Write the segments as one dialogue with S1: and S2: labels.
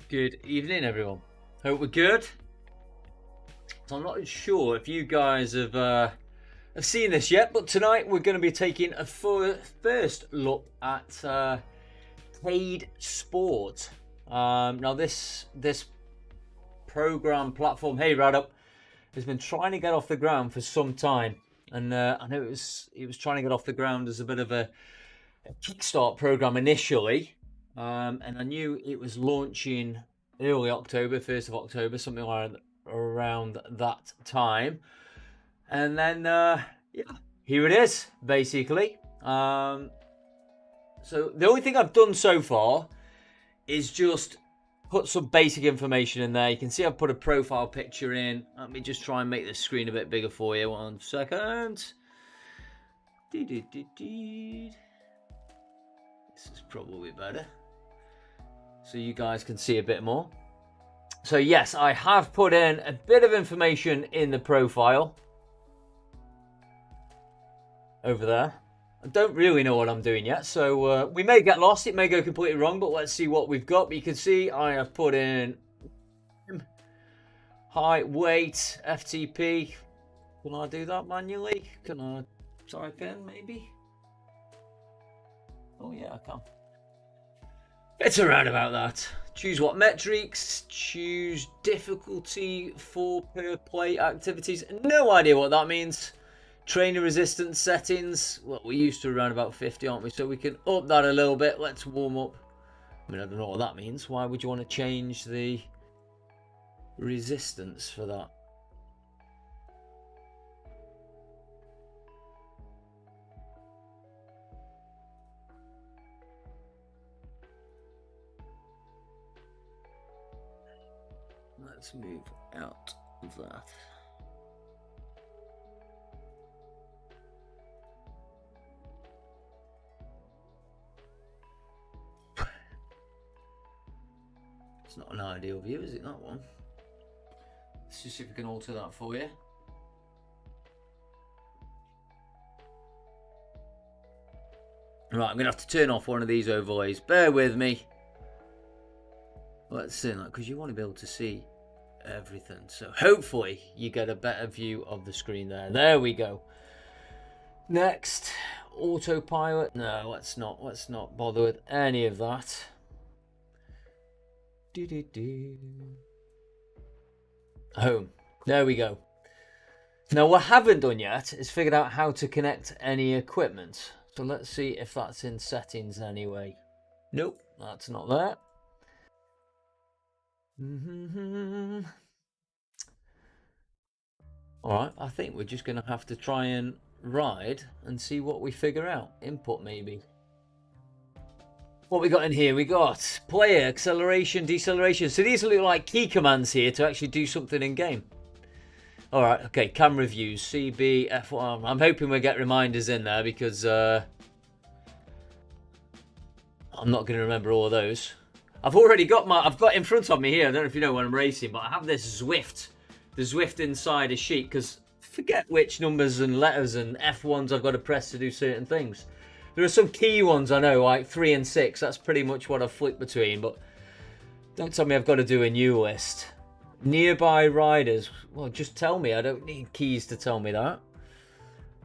S1: Good evening, everyone. Hope we're good. So I'm not sure if you guys have seen this yet, but tonight we're going to be taking a first look at CADESport. Now this program platform, hey Radup, has been trying to get off the ground for some time, and I know it was trying to get off the ground as a bit of a kickstart program initially. And I knew it was launching early October, 1st of October, something around that time. And then, yeah, here it is, basically. So the only thing I've done so far is just put some basic information in there. You can see I've put a profile picture in. Let me just try and make the screen a bit bigger for you. 1 second. This is probably better, so you guys can see a bit more. So yes, I have put in a bit of information in the profile over there. I don't really know what I'm doing yet, so we may get lost, it may go completely wrong, but let's see what we've got. But you can see I have put in height, weight, FTP. Can I do that manually? Can I type in maybe? Oh yeah, I can. It's around about that. Choose what metrics, choose difficulty for per play activities. No idea what that means. Trainer resistance settings. Well, we're used to around about 50, aren't we? So we can up that a little bit. Let's warm up. I mean, I don't know what that means. Why would you want to change the resistance for that? Let's move out of that. It's not an ideal view, is it, that one? Let's just see if we can alter that for you. Right, I'm going to have to turn off one of these overlays. Bear with me. Let's see that, because you want to be able to see everything. So hopefully you get a better view of the screen there. There we go. Next, autopilot. No, let's not bother with any of that. Home. There we go. Now what I haven't done yet is figured out how to connect any equipment. So let's see if that's in settings anyway. Nope, that's not there. Alright, I think we're just going to have to try and ride and see what we figure out. Input maybe. What we got in here? We got player, acceleration, deceleration. So these look like key commands here to actually do something in game. Alright, okay, camera views, CB, F1. I'm hoping we'll get reminders in there because I'm not going to remember all of those. I've already got I've got in front of me here, I don't know if you know when I'm racing, but I have this Zwift. The Zwift inside a sheet, because forget which numbers and letters and F1s I've got to press to do certain things. There are some key ones I know, like 3 and 6, that's pretty much what I've flicked between, but don't tell me I've got to do a new list. Nearby riders, well just tell me, I don't need keys to tell me that.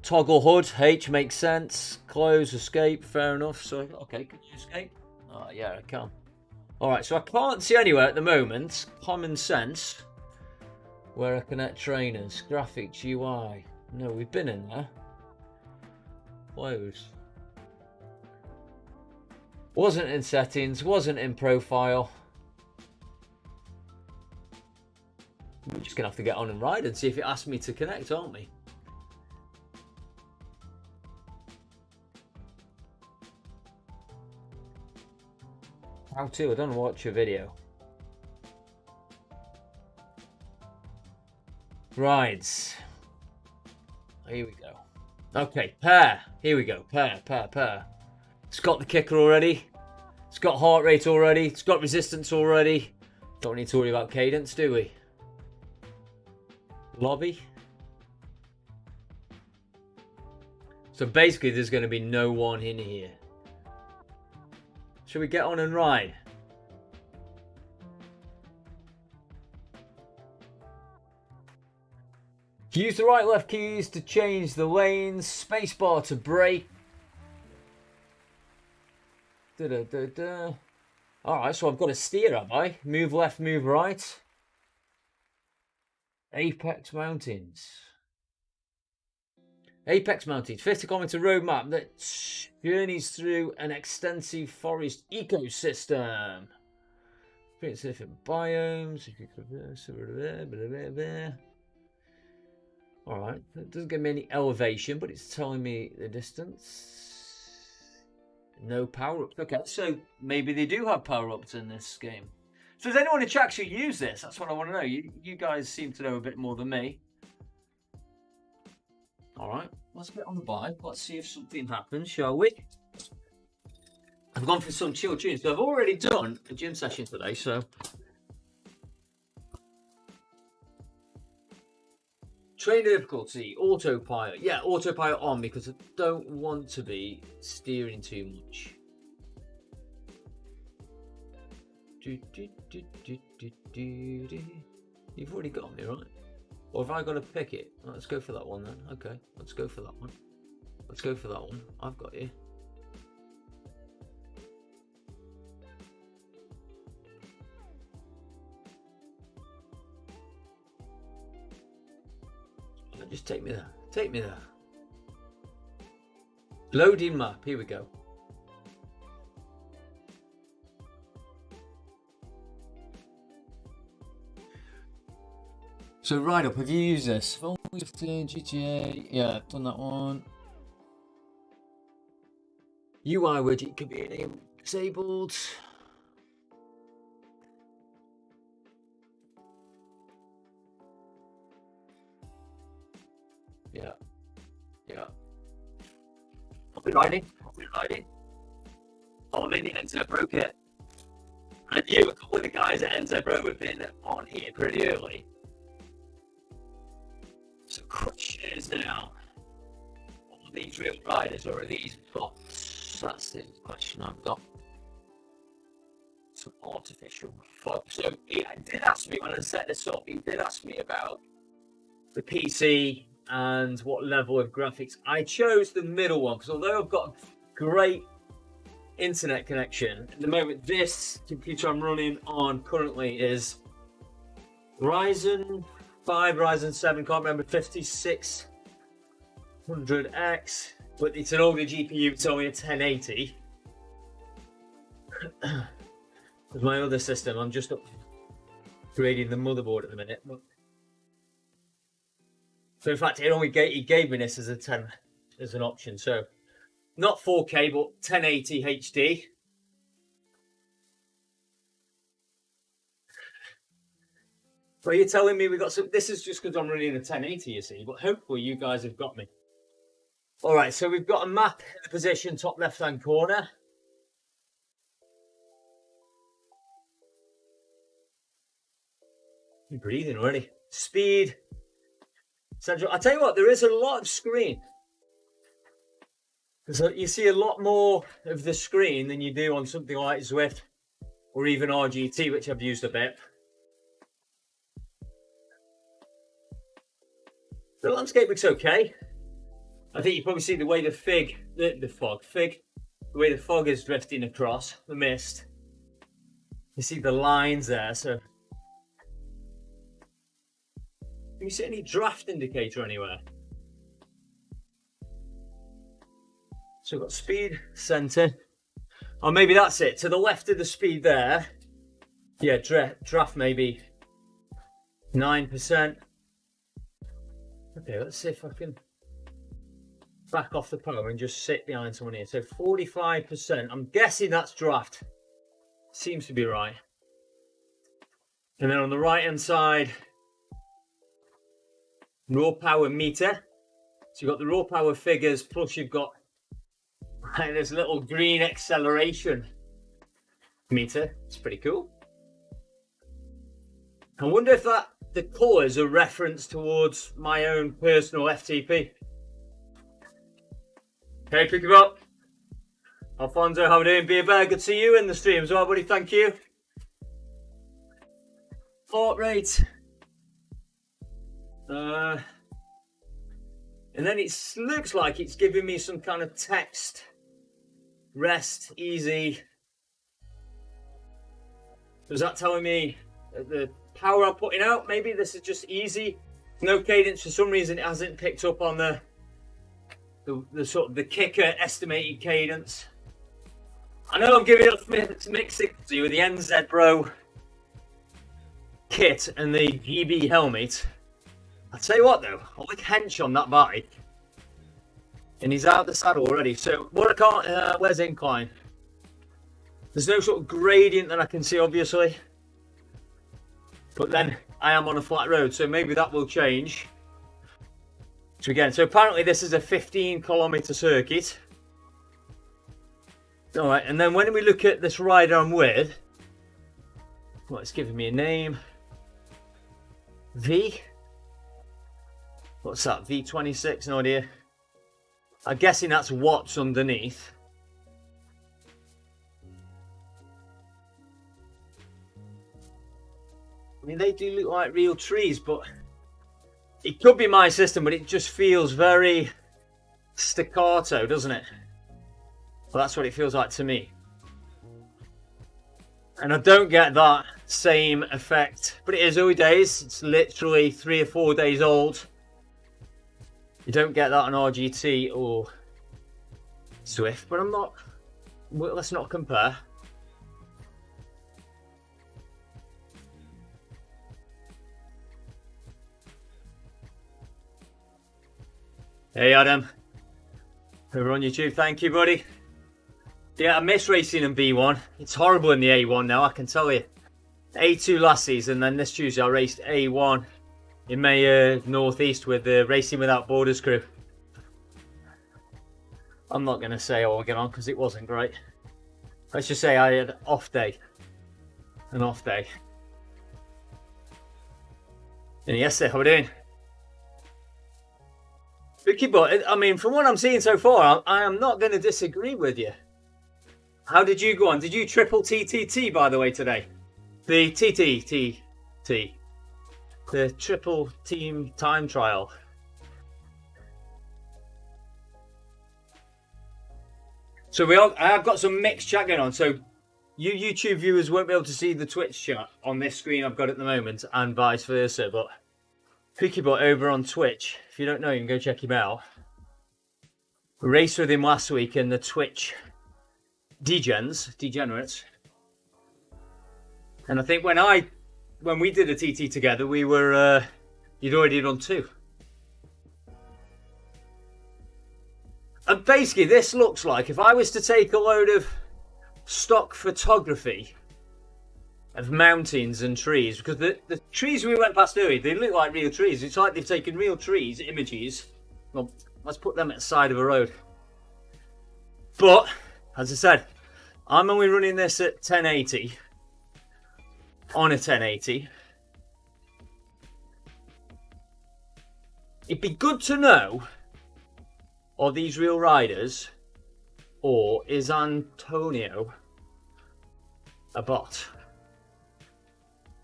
S1: Toggle HUD, H makes sense. Close, escape, fair enough. So, okay, can you escape? Oh yeah, I can. Alright, so I can't see anywhere at the moment. Common sense. Where I connect trainers. Graphics, UI. No, we've been in there. Close. Wasn't in settings. Wasn't in profile. We're just going to have to get on and ride and see if it asks me to connect, aren't we? How to? I don't watch your video. Rides. Here we go. Okay, pair. Here we go. Pair. It's got the kicker already. It's got heart rate already. It's got resistance already. Don't need to worry about cadence, do we? Lobby. So basically there's going to be no one in here. Should we get on and ride? Use the right left keys to change the lanes. Spacebar to brake. Alright, so I've got to steer, have I? Move left, move right. Apex Mountains. Apex Mountains, 50-kilometer road map that journeys through an extensive forest ecosystem. Experience different biomes. Alright, it doesn't give me any elevation, but it's telling me the distance. No power-ups. Okay, so maybe they do have power-ups in this game. So does anyone in chat actually use this? That's what I want to know. You guys seem to know a bit more than me. Alright, let's get on the bike. Let's see if something happens, shall we? I've gone for some chill tunes. So I've already done a gym session today, so... Train difficulty, autopilot. Yeah, autopilot on because I don't want to be steering too much. You've already got me, right? Or have I got to pick it? Let's go for that one then. Okay, let's go for that one. Let's go for that one. I've got you. Just take me there. Take me there. Loading map. Here we go. So ride up. Have you used this? GTA. Yeah, I've done that one. UI widget could be disabled. Yeah. I'll be riding. Oh, I'm in the Enzo Pro kit. And you, a couple of the guys at Enzo Pro have been on here pretty early. So question is now, are these real riders or are these bots? That's the question I've got. Some artificial fog. So he did ask me when I set this up, he did ask me about the PC and what level of graphics. I chose the middle one because although I've got a great internet connection at the moment, this computer I'm running on currently is Ryzen 5, Ryzen 7, can't remember, 5600X, but it's an older GPU, it's only a 1080. With my other system, I'm just upgrading the motherboard at the minute. So in fact, he gave me this as an option. So not 4K, but 1080 HD. Well, you're telling me we got some. This is just because I'm running a 1080, you see. But hopefully, you guys have got me. All right, so we've got a map in the position top left-hand corner. You're breathing already. Speed. Central. I tell you what, there is a lot of screen. So you see a lot more of the screen than you do on something like Zwift or even RGT, which I've used a bit. The landscape looks okay. I think you probably see the way the way the fog is drifting across the mist. You see the lines there, so. Can you see any draft indicator anywhere? So we've got speed, center. Or maybe that's it. To the left of the speed there. Yeah, draft maybe 9%. Okay, let's see if I can back off the power and just sit behind someone here. So 45%. I'm guessing that's draft. Seems to be right. And then on the right hand side, raw power meter. So you've got the raw power figures, plus you've got this little green acceleration meter. It's pretty cool. I wonder if the colours are reference towards my own personal FTP. Hey, pick you up. Alfonso, how are we doing? Be a bear. Good to see you in the stream as well, buddy. Thank you. Heart rate. And then it looks like it's giving me some kind of text. Rest, easy. Is that telling me the power I'm putting out? Maybe this is just easy. No cadence. For some reason, it hasn't picked up on the sort of the kicker estimated cadence. I know I'm giving up mixed signals to you with the NZ Pro kit and the GB helmet. I'll tell you what though, I like Hench on that bike. And he's out the saddle already. So what I can't, where's incline? There's no sort of gradient that I can see, obviously. But then I am on a flat road, so maybe that will change. So again, so apparently this is a 15-kilometer circuit. All right, and then when we look at this rider I'm with, well, it's giving me a name. V? What's that? V26? No idea. I'm guessing that's watts underneath. I mean, they do look like real trees, but it could be my system, but it just feels very staccato, doesn't it? Well, that's what it feels like to me. And I don't get that same effect, but it is early days. It's literally 3 or 4 days old. You don't get that on RGT or Swift, but I'm not, well, let's not compare. Hey Adam, over on YouTube, thank you buddy. Yeah, I miss racing in B1. It's horrible in the A1 now, I can tell you. A2 last season, then this Tuesday I raced A1 in May Northeast with the Racing Without Borders crew. I'm not going to say how I get on because it wasn't great. Let's just say I had an off day. An off day. And yesterday, how are we doing? Vicky, but I mean, from what I'm seeing so far, I am not going to disagree with you. How did you go on? Did you triple TTT, by the way, today? The TTT. The triple team time trial. So I have got some mixed chat going on. So you YouTube viewers won't be able to see the Twitch chat on this screen I've got at the moment, and vice versa. But Pookiebot over on Twitch, if you don't know him, go check him out. We raced with him last week in the Twitch Degenerates. And I think when we did a TT together, we were, you'd already done 2. And basically this looks like, if I was to take a load of stock photography of mountains and trees, because the trees we went past earlier, they look like real trees. It's like they've taken real trees, images. Well, let's put them at the side of a road. But, as I said, I'm only running this at 1080. On a 1080. It'd be good to know, are these real riders, or is Antonio a bot?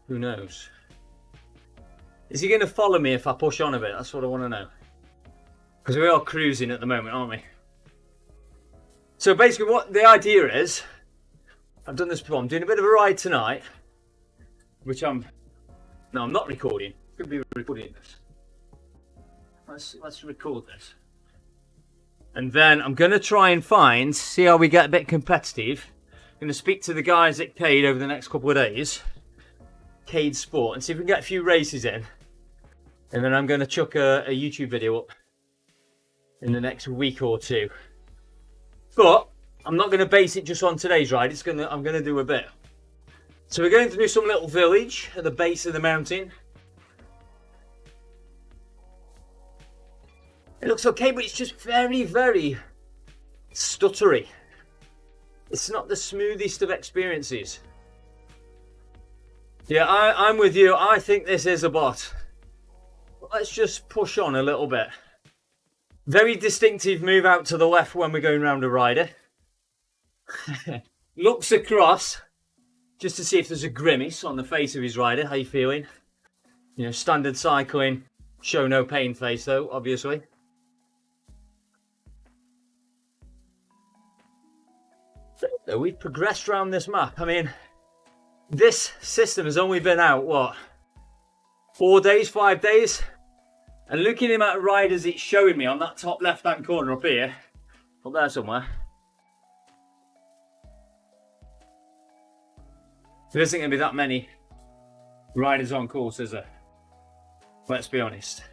S1: Who knows? Is he going to follow me if I push on a bit? That's what I want to know. Because we are cruising at the moment, aren't we? So basically what the idea is, I've done this before, I'm doing a bit of a ride tonight, which I'm not recording. I'm going to be recording this. Let's record this. And then I'm going to try and see how we get a bit competitive. I'm going to speak to the guys at Cade over the next couple of days. CADESport, and see if we can get a few races in. And then I'm going to chuck a YouTube video up in the next week or 2. But I'm not going to base it just on today's ride. I'm going to do a bit. So we're going through some little village at the base of the mountain. It looks okay, but it's just very, very stuttery. It's not the smoothest of experiences. Yeah, I'm with you. I think this is a bot. But let's just push on a little bit. Very distinctive move out to the left when we're going round a rider. Looks across just to see if there's a grimace on the face of his rider. How you feeling? You know, standard cycling, show no pain face though, obviously. So we've progressed around this map. I mean, this system has only been out, what, 4 days, 5 days? And looking at the amount of riders it's showing me on that top left-hand corner up here, up there somewhere, there isn't going to be that many riders on course, is there? Let's be honest.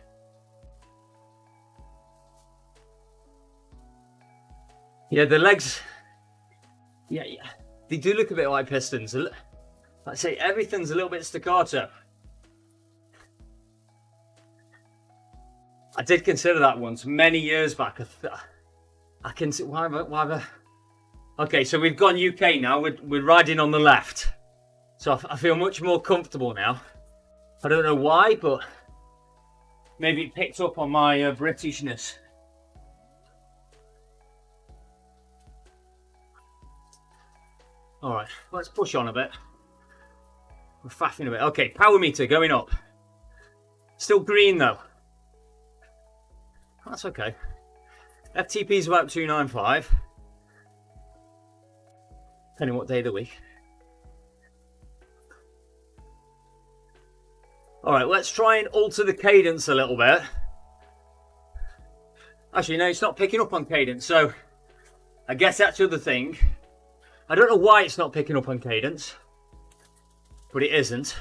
S1: Yeah, the legs, yeah, they do look a bit like pistons. I'd say everything's a little bit staccato. I did consider that once, many years back. I can see, okay, so we've gone UK now, we're riding on the left. So I feel much more comfortable now. I don't know why, but maybe it picked up on my Britishness. All right, let's push on a bit. We're faffing a bit. Okay, power meter going up. Still green though. That's okay. FTP is about 295. Depending what day of the week. All right, let's try and alter the cadence a little bit. Actually, no, it's not picking up on cadence, so I guess that's the other thing. I don't know why it's not picking up on cadence, but it isn't.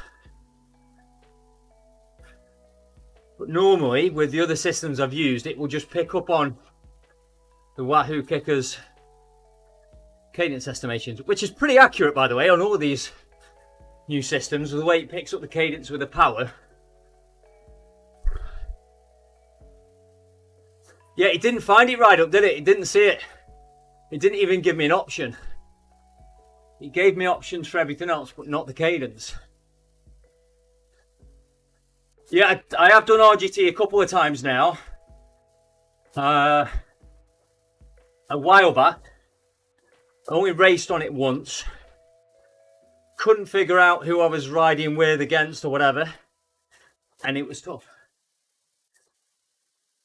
S1: But normally, with the other systems I've used, it will just pick up on the Wahoo Kicker's cadence estimations, which is pretty accurate, by the way, on all of these new systems, the way it picks up the cadence with the power. Yeah, it didn't find it right up, did it? It didn't see it. It didn't even give me an option. It gave me options for everything else, but not the cadence. Yeah, I have done RGT a couple of times now. A while back. I only raced on it once. Couldn't figure out who I was riding with, against, or whatever. And it was tough.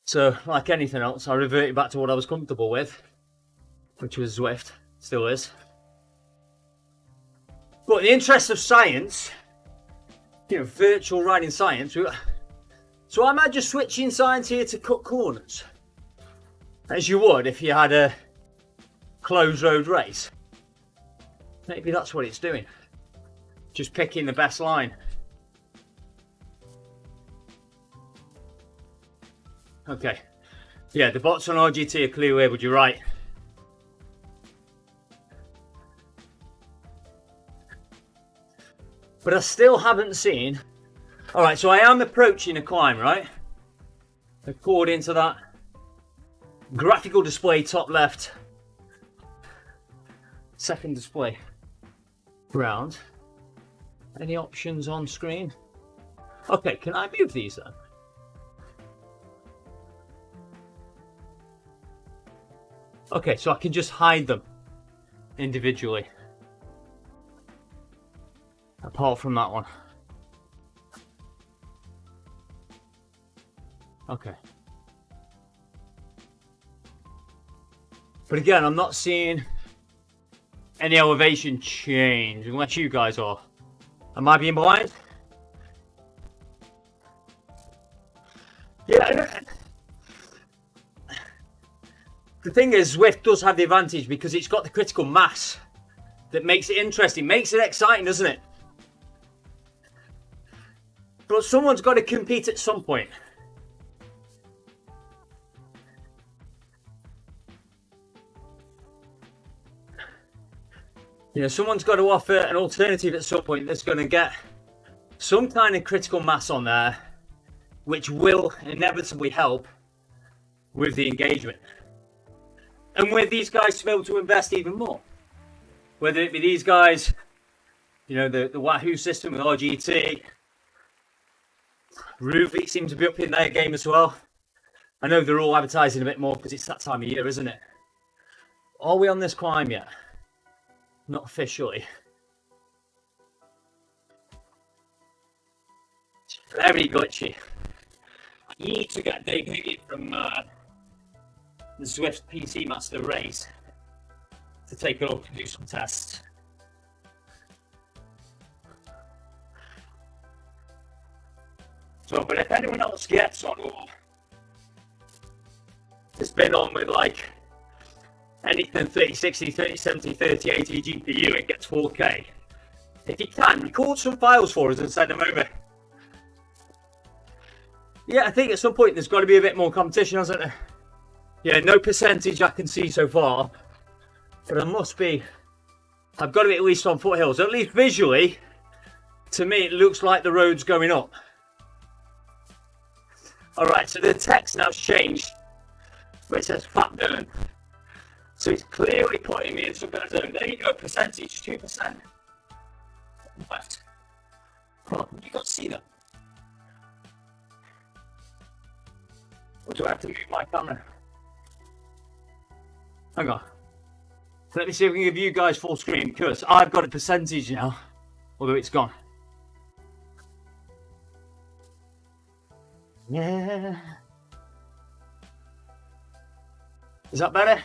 S1: So, like anything else, I reverted back to what I was comfortable with, which was Zwift. Still is. But in the interest of science, you know, virtual riding science, so I might just switching science here to cut corners, as you would if you had a closed road race. Maybe that's what it's doing. Just picking the best line. Okay. Yeah, the bots on RGT are clearly labelled, you're right. But I still haven't seen... Alright, so I am approaching a climb, right? According to that graphical display top left. Second display. Round. Any options on screen? Okay, can I move these then? Okay, so I can just hide them individually. Apart from that one. Okay. But again, I'm not seeing any elevation change, unless you guys are. Am I being blind? Yeah. The thing is, Zwift does have the advantage because it's got the critical mass that makes it interesting, makes it exciting, doesn't it? But someone's got to compete at some point. You know, someone's got to offer an alternative at some point that's going to get some kind of critical mass on there, which will inevitably help with the engagement. And with these guys to be able to invest even more. Whether it be these guys, you know, the Wahoo system with RGT, Roofy seems to be up in their game as well. I know they're all advertising a bit more because it's that time of year, isn't it? Are we on this climb yet? Not officially. It's very glitchy. You need to get debuted from the Zwift PC Master race to take a look and do some tests. So, but if anyone else gets on or has been on with like anything 3060, 3070, 3080 GPU and gets 4K, if you can, record some files for us and send them over. Yeah, I think at some point there's got to be a bit more competition, hasn't there? Yeah, no percentage I can see so far, but there must be. I've got to be at least on foothills. At least visually, to me, it looks like the road's going up. Alright, so the text now's changed, where it says fat burn. So it's clearly putting me in some kind of zone. There you go, percentage, 2%. Left. Oh, you can't see that. Or do I have to move my camera? Hang on. Let me see if we can give you guys full screen, because I've got a percentage now, although it's gone. Yeah. Is that better?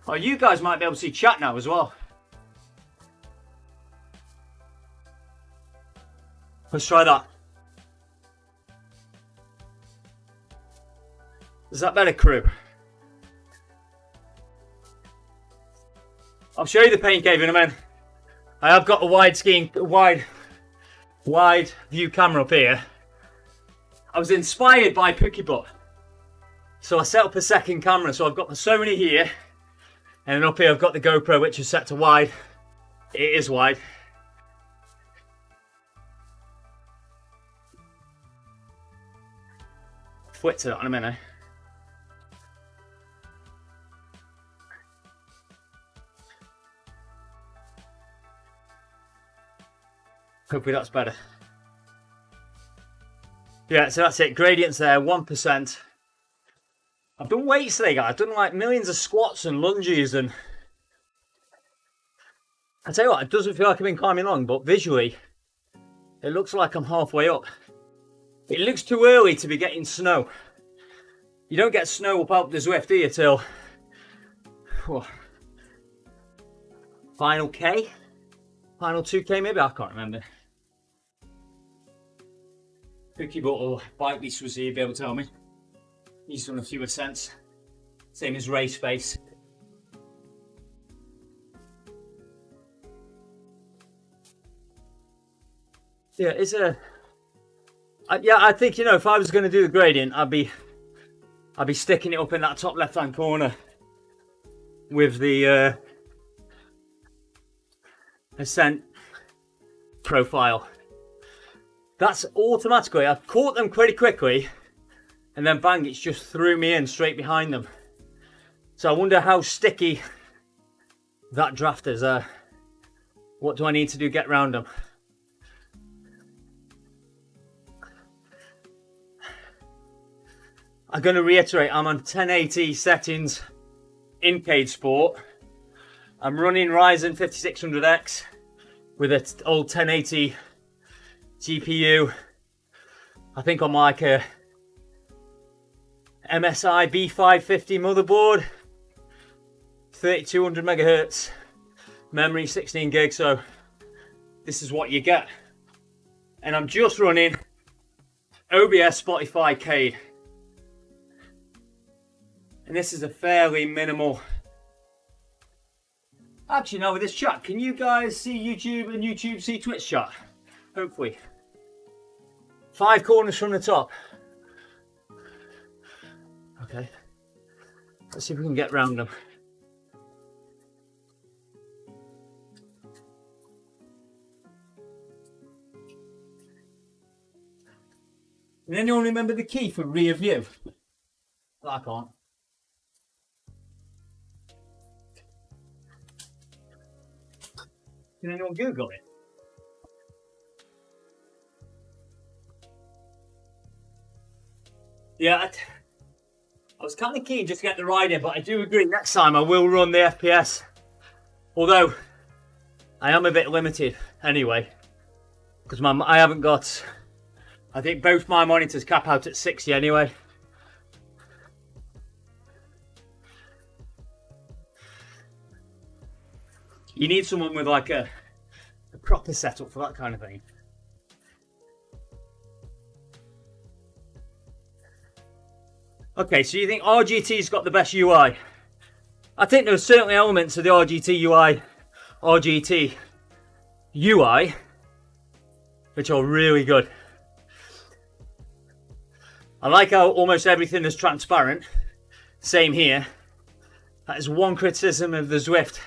S1: Oh, you guys might be able to see chat now as well. Let's try that. Is that better, crew? I'll show you the paint cave in a minute. I have got a wide view camera up here. I was inspired by Pokebot, so I set up a second camera. So I've got the Sony here, and then up here I've got the GoPro, which is set to wide. It is wide. Flip to that in a minute. Hopefully that's better. Yeah, so that's it. Gradients there, 1%. I've done weights today, guys. I've done like millions of squats and lunges, and I tell you what, it doesn't feel like I've been climbing along, but visually, it looks like I'm halfway up. It looks too early to be getting snow. You don't get snow up Alpe d'Huez, do you, till final K? Final 2K maybe? I can't remember. Pokebot or Bike Beast was here, be able to tell me. He's done a few ascents. Same as Race Face. Yeah, it's a. Yeah, I think, you know, if I was going to do the gradient, I'd be sticking it up in that top left-hand corner with the ascent profile. That's automatically. I caught them pretty quickly, and then bang, it's just threw me in straight behind them. So I wonder how sticky that draft is. What do I need to do to get around them? I'm going to reiterate, I'm on 1080 settings in CADESport. I'm running Ryzen 5600X with an old 1080 GPU. I think on like a MSI B550 motherboard, 3200 megahertz, memory 16 gig, so this is what you get. And I'm just running OBS Spotify CADE. And this is a fairly minimal. Actually, now with this chat, can you guys see YouTube and YouTube see Twitch chat? Hopefully. 5 corners from the top. Okay. Let's see if we can get round them. Can anyone remember the key for rear view? I can't. Can anyone Google it? Yeah, I was kind of keen just to get the ride in, but I do agree next time I will run the FPS. Although, I am a bit limited anyway, because I haven't got, I think both my monitors cap out at 60 anyway.
S2: You need someone with like a proper setup for that kind of thing. Okay, so you think RGT's got the best UI? I think there's certainly elements of the RGT UI, which are really good. I like how almost everything is transparent. Same here. That is one criticism of the Zwift.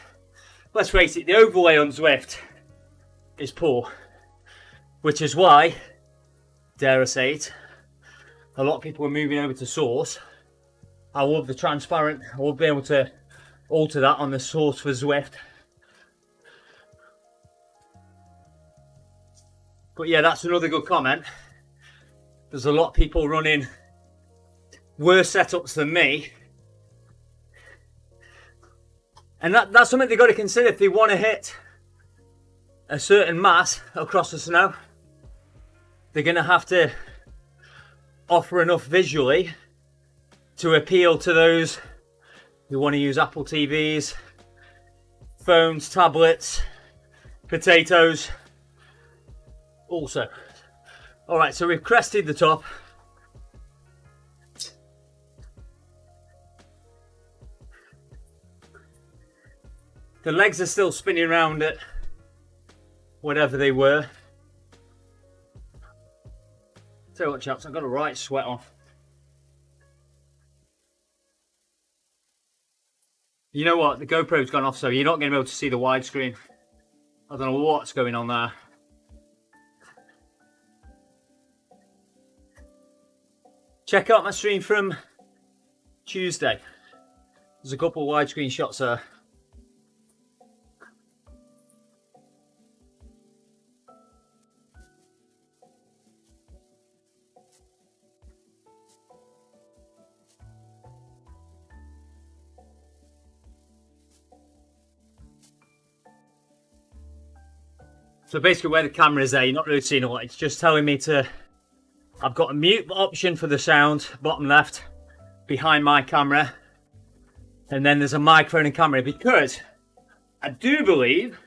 S2: Let's face it, the overlay on Zwift is poor, which is why, dare I say it, a lot of people are moving over to Source. I love the transparent. I will be able to alter that on the Source for Zwift. But yeah, that's another good comment. There's a lot of people running worse setups than me. And that's something they've got to consider if they want to hit a certain mass across the snow. They're going to have to offer enough visually to appeal to those who want to use Apple TVs, phones, tablets, potatoes also. Alright, so we've crested the top. The legs are still spinning around at whatever they were. Tell you what, chaps, I've got a right sweat on. You know what? The GoPro's gone off, so you're not going to be able to see the widescreen. I don't know what's going on there. Check out my stream from Tuesday. There's a couple of widescreen shots there. So basically where the camera is there, you're not really seeing a lot. It's just telling me to... I've got a mute option for the sound, bottom left, behind my camera. And then there's a microphone and camera, because I do believe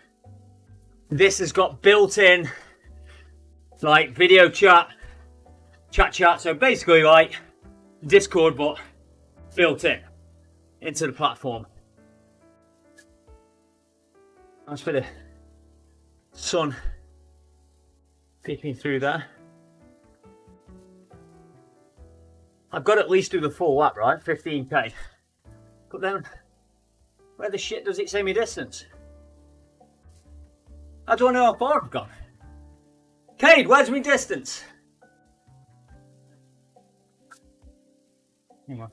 S2: this has got built-in like video chat. So basically like Discord, but built in into the platform. Nice bit of sun peeking through there. I've got to at least do the full lap, right? 15k. But then, where the shit does it say me distance? How do I know how far I've gone? Cade, where's my distance? Hang on.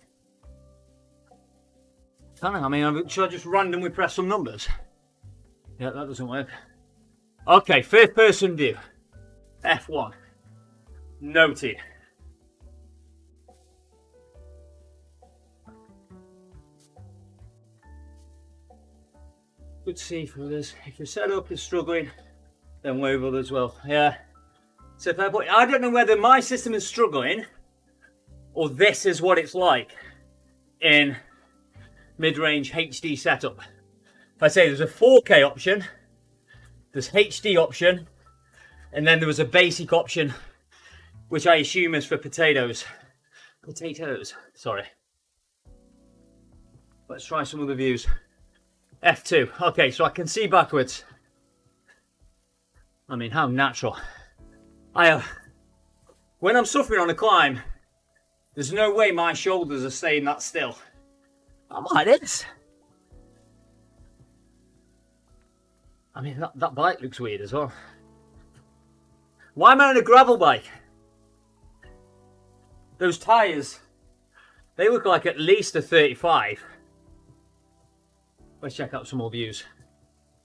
S2: I mean, should I just randomly press some numbers? Yeah, that doesn't work. Okay, first person view. F1. Noted. Good to see for others. If your setup is struggling, then wave others well. Yeah. So fair point. I don't know whether my system is struggling or this is what it's like in mid-range HD setup. If I say there's a 4K option, there's HD option, and then there was a basic option, which I assume is for potatoes. Sorry. Let's try some other views. F2. Okay, so I can see backwards. I mean, how natural. When I'm suffering on a climb, there's no way my shoulders are staying that still. I'm like this. I mean, that bike looks weird as well. Why am I on a gravel bike? Those tyres, they look like at least a 35. Let's check out some more views.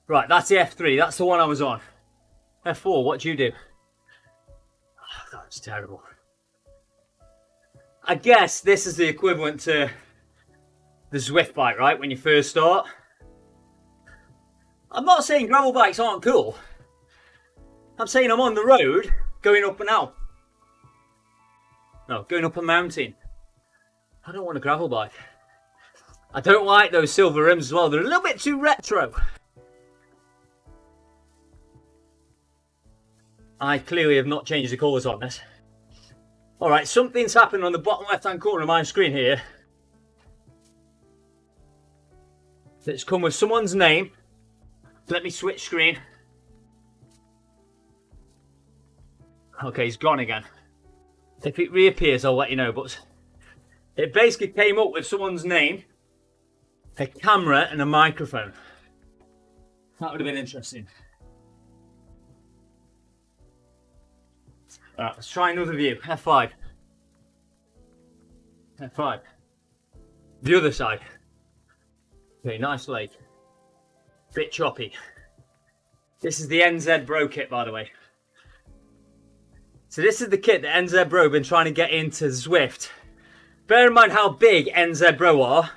S2: Right, that's the F3. That's the one I was on. F4, what do you do? Oh, that's terrible. I guess this is the equivalent to the Zwift bike, right? When you first start. I'm not saying gravel bikes aren't cool. I'm saying I'm on the road going up and out. No, going up a mountain. I don't want a gravel bike. I don't like those silver rims as well. They're a little bit too retro. I clearly have not changed the colours on this. Alright, something's happened on the bottom left hand corner of my screen here. It's come with someone's name. Let me switch screen. Okay, he's gone again. If it reappears, I'll let you know, but it basically came up with someone's name, a camera and a microphone. That would have been interesting. Alright, let's try another view. F5. F5. The other side. Okay, nice lake. Bit choppy. This is the NZ Bro kit, by the way. So this is the kit that NZ Bro have been trying to get into Zwift. Bear in mind how big NZ Bro are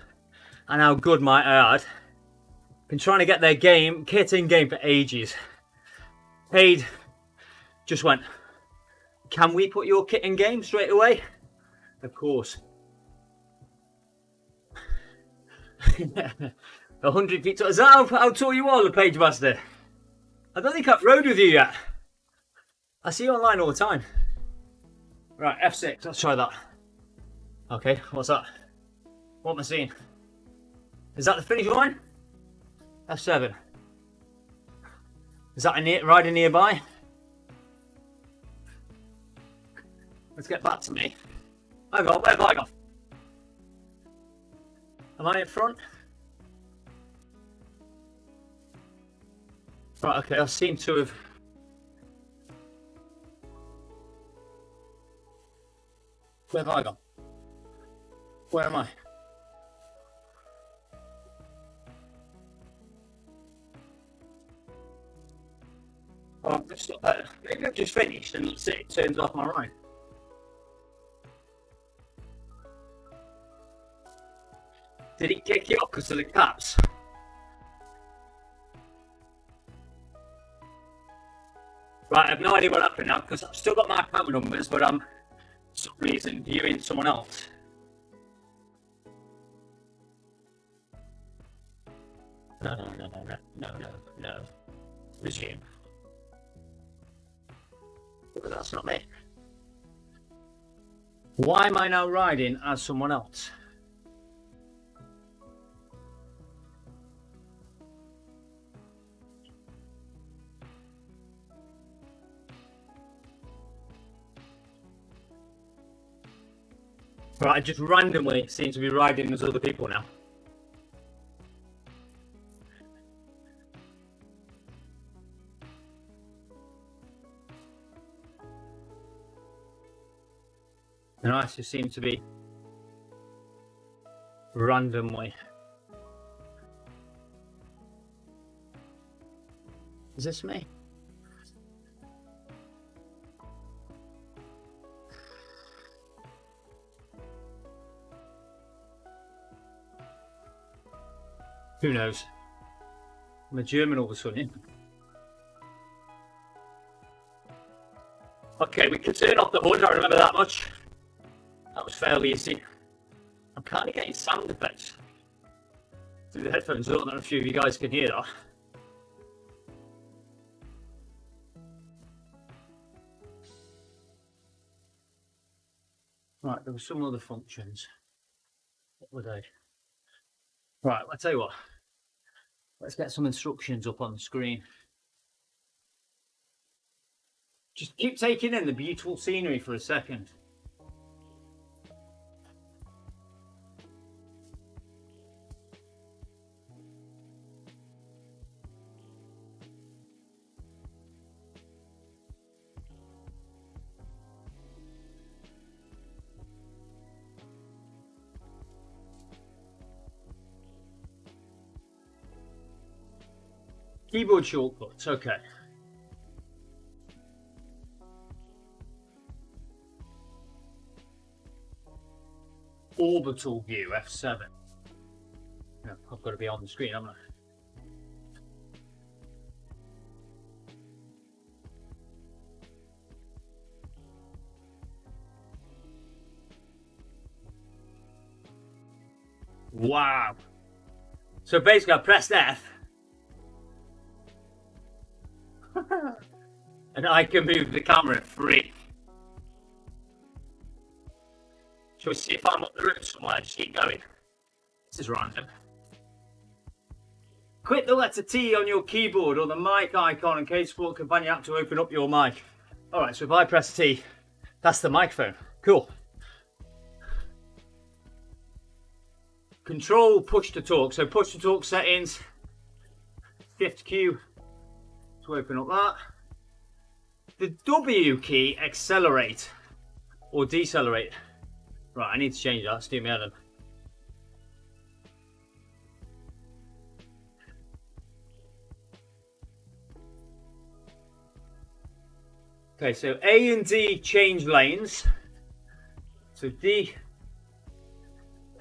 S2: and how good my ad. Been trying to get their kit in game for ages. Paid, just went, can we put your kit in game straight away? Of course. 100 feet tall. Is that how tall you are, the Page Master? I don't think I've rode with you yet. I see you online all the time. Right, F6, let's try that. Okay, what's that? What am I seeing? Is that the finish line? F7. Is that a rider nearby? Let's get back to me. Hang on, where have I gone? Am I in front? Right, okay, I seem to have... Where have I gone? Where am I? Oh, maybe I've just finished and it turns off my ride. Did it kick you up because of the caps? Right, I have no idea what happened now because I've still got my camera numbers, but I'm for some reason viewing someone else. No. Resume. But that's not me. Why am I now riding as someone else? Right, I just randomly seem to be riding as other people now. And I just seem to be randomly. Is this me? Who knows? I'm a German all of a sudden. Okay, we can turn off the hood, I remember that much. That was fairly easy. I'm kind of getting sound effects through the headphones. I don't know if a few of you guys can hear that. Right, there were some other functions. What were they? Right, I'll tell you what. Let's get some instructions up on the screen. Just keep taking in the beautiful scenery for a second. Keyboard shortcuts, okay. Orbital view, F7. No, I've got to be on the screen, haven't I? Wow. So basically I pressed F. And and I can move the camera free. Shall we see if I'm up the road somewhere? Just keep going. This is random. Click the letter T on your keyboard or the mic icon in CADESport Companion app to open up your mic. Alright, so if I press T, that's the microphone. Cool. Control push to talk. So push to talk settings. Shift Q to open up that. The W key, accelerate or decelerate. Right, I need to change that. Steer me out of. Okay, so A and D change lanes. So D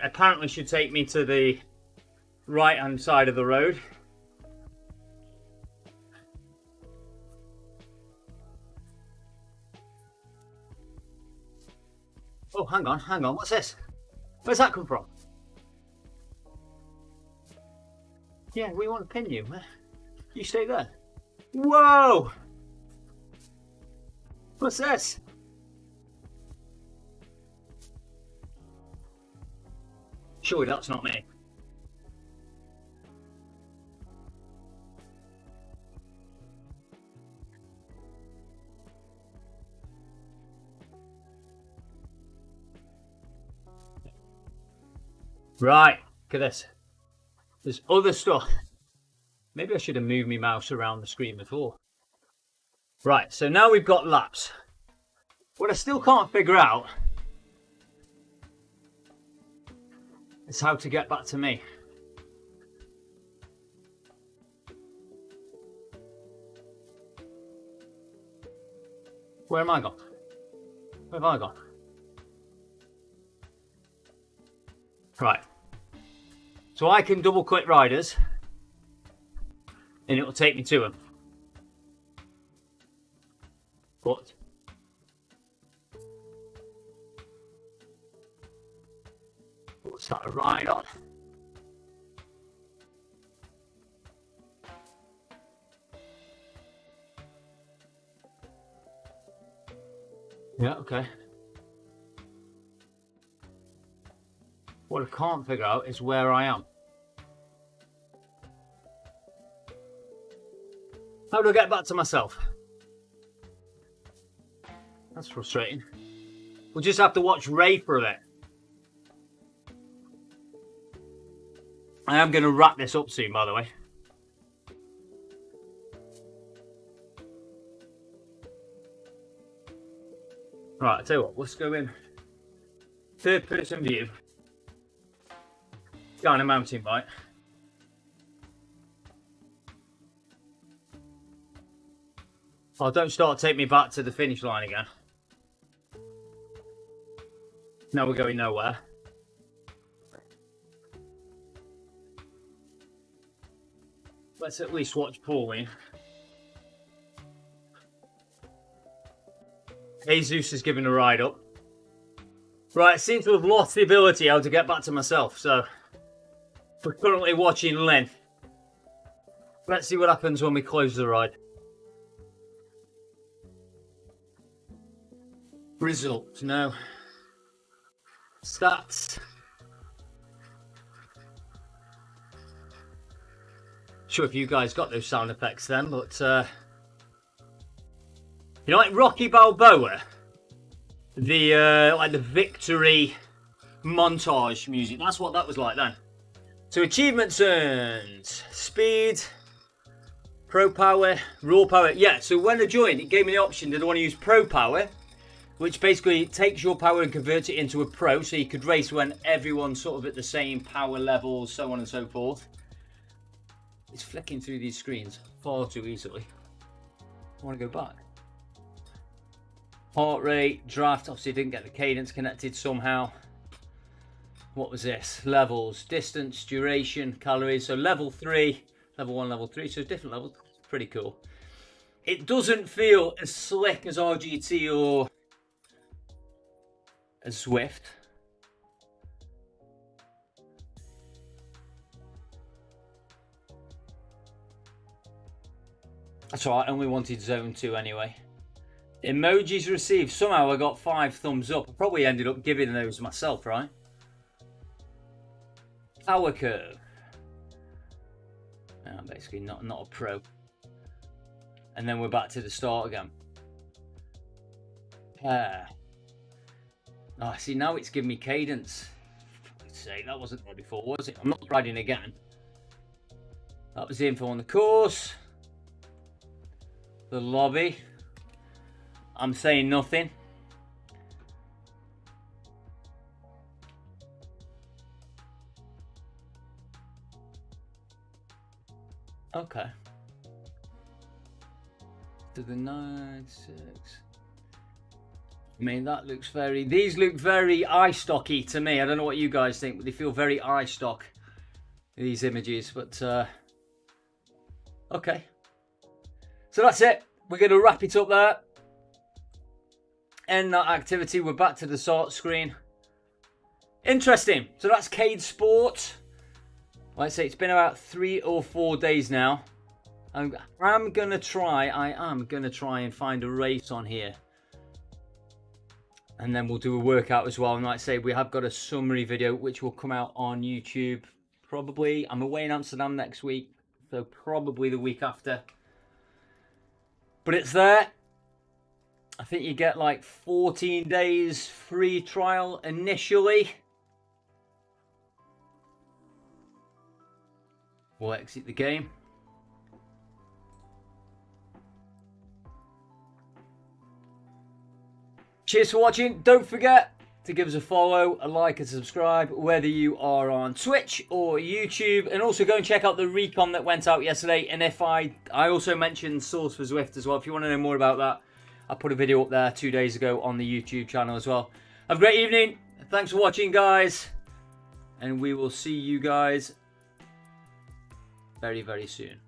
S2: apparently should take me to the right hand side of the road. Oh, hang on, what's this? Where's that come from? Yeah, we want to pin you. You stay there. Whoa! What's this? Surely that's not me. Right, look at this. There's other stuff. Maybe I should have moved my mouse around the screen before. Right, so now we've got laps. What I still can't figure out is how to get back to me. Where am I gone? Where have I gone? Right. So I can double click riders and it will take me to them. But what's that, a ride on? Yeah, okay. What I can't figure out is where I am. How do I get back to myself? That's frustrating. We'll just have to watch Ray for a bit. I am going to wrap this up soon, by the way. Right, I'll tell you what, let's go in third person view. Down a mountain bike. Oh, don't start to take me back to the finish line again. Now we're going nowhere. Let's at least watch Pauline. Jesus is giving a ride up. Right, I seem to have lost the ability how to get back to myself, so we're currently watching Lynn. Let's see what happens when we close the ride. Results, no. Stats. Sure if you guys got those sound effects then, but you know, like Rocky Balboa, the like the victory montage music. That's what that was like then. So achievements earned, speed, pro power, raw power. Yeah. So when I joined, it gave me the option. Did I want to use pro power, which basically takes your power and converts it into a pro, so you could race when everyone's sort of at the same power level, so on and so forth. It's flicking through these screens far too easily. I want to go back. Heart rate, draft, obviously didn't get the cadence connected somehow. What was this? Levels, distance, duration, calories. So level 3, level 1, level 3, so different levels. Pretty cool. It doesn't feel as slick as RGT or as Zwift. That's alright, I only wanted zone 2 anyway.
S1: Emojis received. Somehow I got 5 thumbs up. I probably ended up giving those myself, right? Power curve. No, basically not a pro. And then we're back to the start again. Oh, see, now it's giving me cadence. Let's say that wasn't there before, was it? I'm not riding again. That was the info on the course. The lobby. I'm saying nothing. Okay. To the 9-6. I mean, that looks very... These look very eye-stocky to me. I don't know what you guys think, but they feel very eye-stock, these images. But, okay. So that's it. We're going to wrap it up there. End that activity. We're back to the start screen. Interesting. So that's CADESport. Like I say, it's been about 3 or 4 days now. I am going to try and find a race on here. And then we'll do a workout as well. And like I say, we have got a summary video which will come out on YouTube. Probably, I'm away in Amsterdam next week. So probably the week after. But it's there. I think you get like 14 days free trial initially. We'll exit the game. Cheers for watching. Don't forget to give us a follow, a like and subscribe, whether you are on Twitch or YouTube. And also go and check out the recon that went out yesterday. And if I also mentioned Source for Zwift as well. If you want to know more about that, I put a video up there 2 days ago on the YouTube channel as well. Have a great evening. Thanks for watching, guys. And we will see you guys very, very soon.